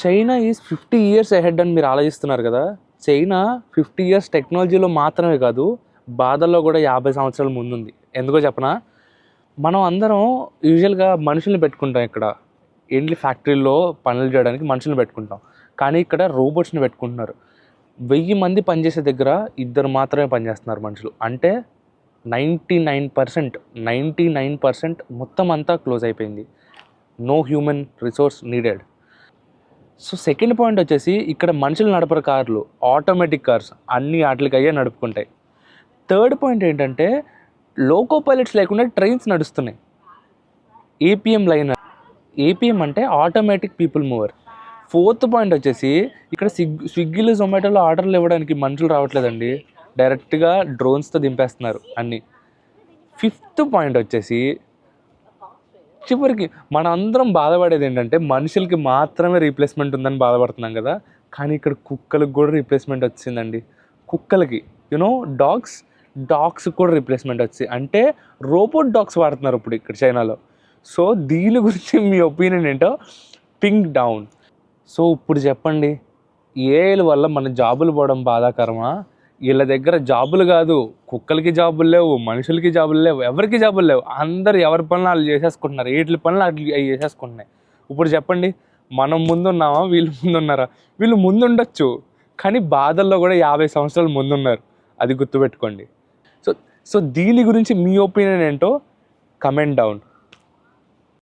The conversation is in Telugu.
చైనా ఈజ్ 50 ఇయర్స్ అహెడ్ అని మీరు ఆలోచిస్తున్నారు కదా. చైనా 50 ఇయర్స్ టెక్నాలజీలో మాత్రమే కాదు, బాధల్లో కూడా 50 సంవత్సరాల ముందుంది. ఎందుకో చెప్పనా? మనం అందరం యూజువల్గా మనుషుల్ని పెట్టుకుంటాం ఇక్కడ, ఏంటి ఫ్యాక్టరీలో పనులు చేయడానికి మనుషుల్ని పెట్టుకుంటాం. కానీ ఇక్కడ రోబోట్స్ని పెట్టుకుంటున్నారు. 1000 మంది పనిచేసే దగ్గర 2 మాత్రమే పనిచేస్తున్నారు మనుషులు. అంటే 99% మొత్తం అంతా క్లోజ్ అయిపోయింది. No human resource needed. So second point వచ్చేసి, ఇక్కడ మనుషులు నడపరు కార్లు, ఆటోమేటిక్ కార్స్ అన్ని వాటికి అయ్యే నడుపుకుంటాయి. థర్డ్ పాయింట్ ఏంటంటే, లోకో పైలట్స్ లేకుండా ట్రైన్స్ నడుస్తున్నాయి. ఏపీఎం లైన్, ఏపీఎం అంటే automatic people mover. Fourth point వచ్చేసి, ఇక్కడ స్విగ్గీలో జొమాటోలో ఆర్డర్లు ఇవ్వడానికి మనుషులు రావట్లేదండి, డైరెక్ట్గా డ్రోన్స్తో దింపేస్తున్నారు అన్నీ. ఫిఫ్త్ పాయింట్ వచ్చేసి, చివరికి మన అందరం బాధపడేది ఏంటంటే, మనుషులకి మాత్రమే రీప్లేస్మెంట్ ఉందని బాధపడుతున్నాం కదా, కానీ ఇక్కడ కుక్కలకు కూడా రీప్లేస్మెంట్ వచ్చిందండి. కుక్కలకి డాగ్స్ కూడా రీప్లేస్మెంట్ వచ్చింది. అంటే రోబోట్ డాగ్స్ వాడుతున్నారు ఇప్పుడు ఇక్కడ చైనాలో. సో దీని గురించి మీ ఒపీనియన్ ఏంటో పింక్ డౌన్. సో ఇప్పుడు చెప్పండి, ఏఐల వల్ల మన జాబులు పోవడం బాధాకరమా? వీళ్ళ దగ్గర జాబులు కాదు, కుక్కలకి జాబులు లేవు, మనుషులకి జాబులు లేవు, ఎవరికి జాబులు లేవు. అందరు ఎవరి పనులు వాళ్ళు చేసేసుకుంటున్నారు, వీటి పనులు అవి చేసేసుకుంటున్నాయి. ఇప్పుడు చెప్పండి, మనం ముందున్నామా, వీళ్ళు ముందున్నారా? వీళ్ళు ముందుండొచ్చు, కానీ బాధల్లో కూడా 50 సంవత్సరాలు ముందున్నారు, అది గుర్తుపెట్టుకోండి. సో దీని గురించి మీ ఒపీనియన్ ఏంటో కమెంట్ డౌన్.